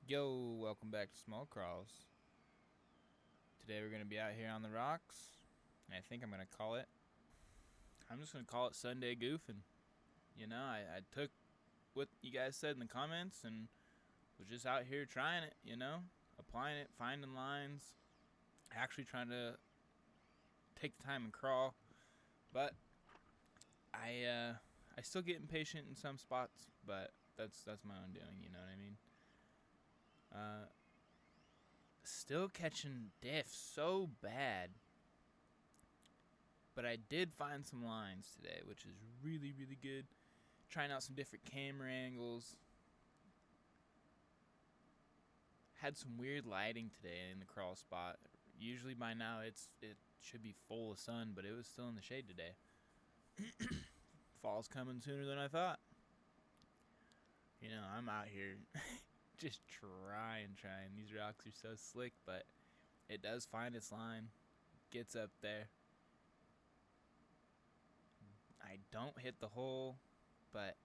Yo, welcome back to Small Crawls. Today we're gonna be out here on the rocks, and I think I'm just gonna call it Sunday Goofing. I took what you guys said in the comments and was just out here trying it. Applying it, finding lines, actually trying to take the time and crawl. But I still get impatient in some spots, but that's my own doing. You know what I mean? Uh, Still catching diff so bad. But I did find some lines today, which is really, really good. Trying out some different camera angles. Had some weird lighting today in the crawl spot. Usually by now it should be full of sun, but it was still in the shade today. Fall's coming sooner than I thought. I'm out here just trying. These rocks are so slick, but it does find its line. Gets up there. I don't hit the hole, but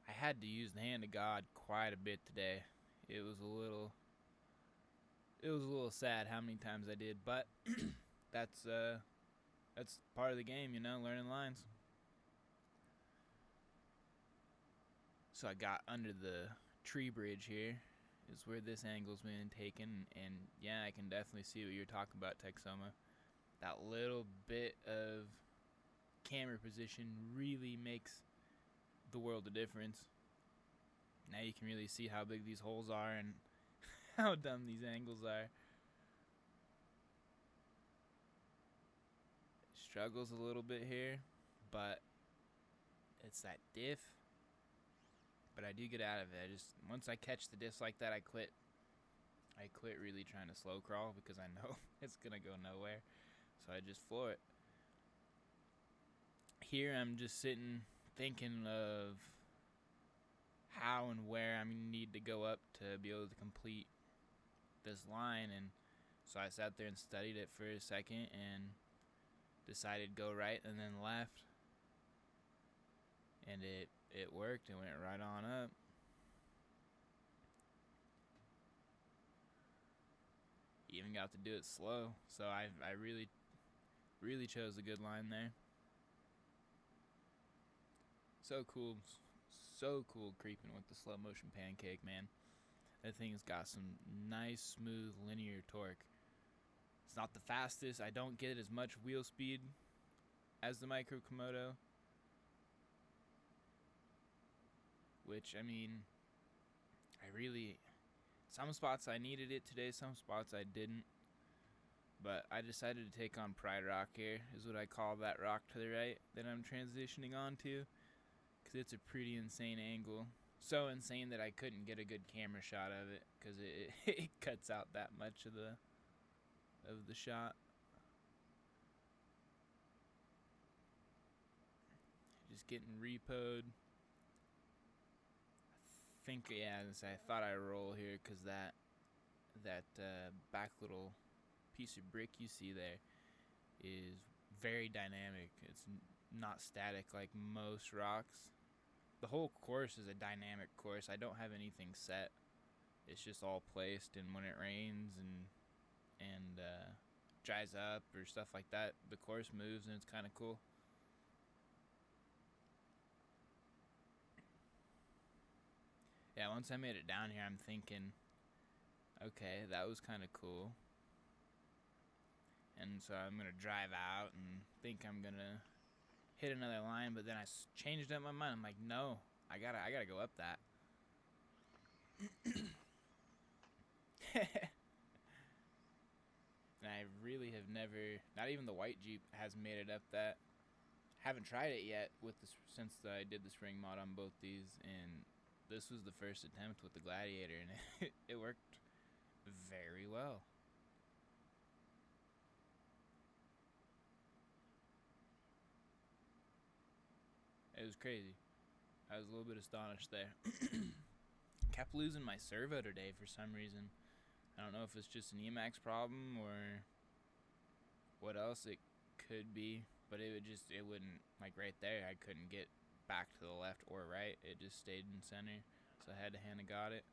I had to use the hand of God quite a bit today. It was a little sad how many times I did, but that's part of the game, learning lines. So I got under the tree bridge here, is where this angle's been taken, and yeah, I can definitely see what you're talking about, Texoma. That little bit of camera position really makes the world of difference. Now you can really see how big these holes are and how dumb these angles are. Struggles a little bit here, but it's that diff. But I do get out of it. Once I catch the diffs like that, I quit. I quit really trying to slow crawl because I know it's gonna go nowhere. So I just floor it. Here I'm just sitting thinking of how and where I'm gonna need to go up to be able to complete this line, and so I sat there and studied it for a second and decided go right and then left, and it worked. It went right on up. Even got to do it slow, so I really chose a good line there. So cool creeping with the slow motion pancake, man. That thing's got some nice smooth linear torque. It's not the fastest. I don't get as much wheel speed as the Micro Komodo, which, I mean, some spots I needed it today, some spots I didn't. But I decided to take on Pride Rock here, is what I call that rock to the right that I'm transitioning onto, because it's a pretty insane angle. So insane that I couldn't get a good camera shot of it, because it cuts out that much of the shot. Just getting repoed. I thought I roll here because that back little piece of brick you see there is very dynamic. It's not static like most rocks. The whole course is a dynamic course. I don't have anything set. It's just all placed, and when it rains and dries up or stuff like that, the course moves, and it's kind of cool. Yeah, once I made it down here, I'm thinking, okay, that was kind of cool. And so I'm going to drive out and think I'm going to hit another line, but then I changed up my mind. I'm like, no, I gotta go up that. And I really have never, not even the white Jeep has made it up that. Haven't tried it yet since I did the spring mod on both these, and this was the first attempt with the Gladiator, and it worked very well. It was crazy. I was a little bit astonished there. Kept losing my servo today for some reason. I don't know if it's just an Emax problem or what else it could be, but it wouldn't, like right there, I couldn't get back to the left or right. It just stayed in center, so I had to hand of God it.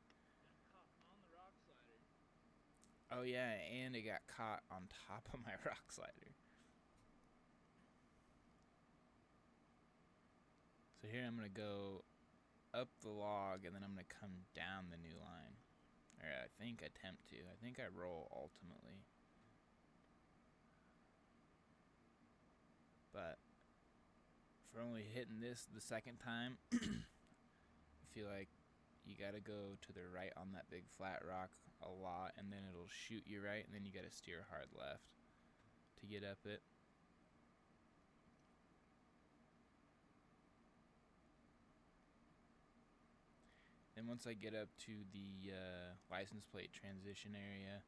Oh yeah, and it got caught on top of my rock slider. So here I'm gonna go up the log and then I'm gonna come down the new line. Or I think attempt to. I think I roll ultimately. But for only hitting this the second time, I feel like you gotta go to the right on that big flat rock a lot, and then it'll shoot you right, and then you gotta steer hard left to get up it. Then once I get up to the license plate transition area,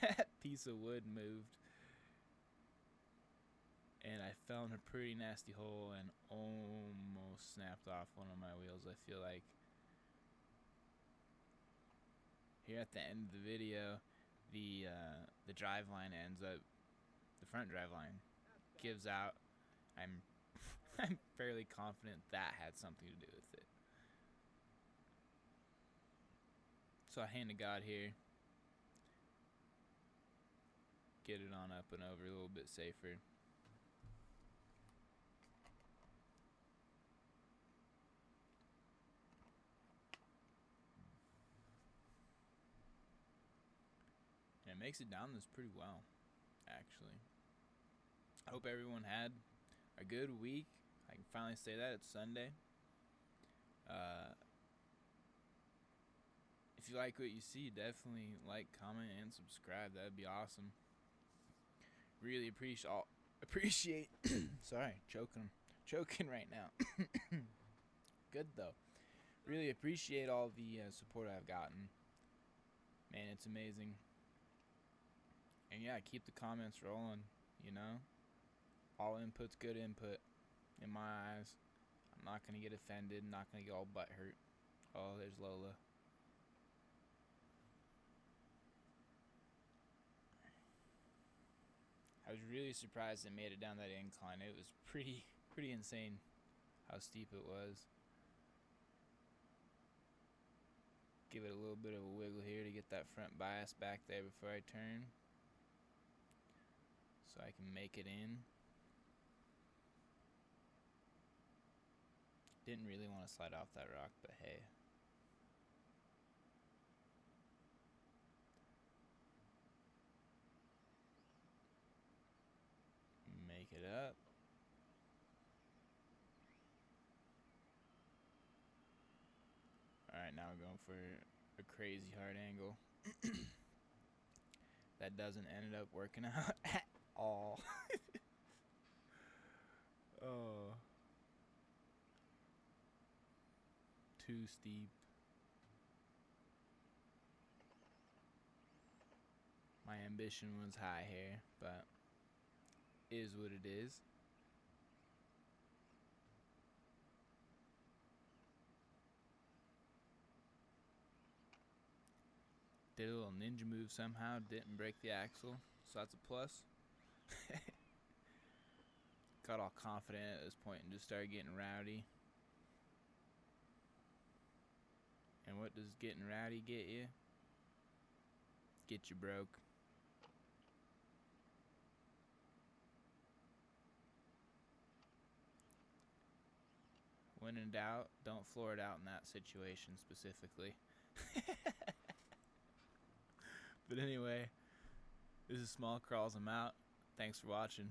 that piece of wood moved, and I fell in a pretty nasty hole and almost snapped off one of my wheels, I feel like. Here at the end of the video, the drive line ends up, the front drive line gives out. I'm I'm fairly confident that had something to do with it. So I hand to God here. Get it on up and over a little bit safer. And it makes it down this pretty well, actually. I hope everyone had a good week. I can finally say that. It's Sunday. If you like what you see, definitely like, comment, and subscribe. That'd be awesome. Really appreciate sorry, choking right now. Good though. Really appreciate all the support I've gotten. Man, it's amazing. And yeah, keep the comments rolling, you know? All input's good input in my eyes. I'm not gonna get offended, not gonna get all butthurt. Oh, there's Lola. I was really surprised it made it down that incline. It was pretty insane how steep it was. Give it a little bit of a wiggle here to get that front bias back there before I turn, so I can make it in. Didn't really want to slide off that rock, but hey. Make it up. Alright, now we're going for a crazy hard angle. That doesn't end up working out at all. Oh. Too steep. My ambition was high here, but is what it is. Did a little ninja move somehow, didn't break the axle, so that's a plus. Got all confident at this point and just started getting rowdy. And what does getting rowdy get you? Get you broke. When in doubt, don't floor it out in that situation specifically. But anyway, this is Small Crawls. I'm out. Thanks for watching.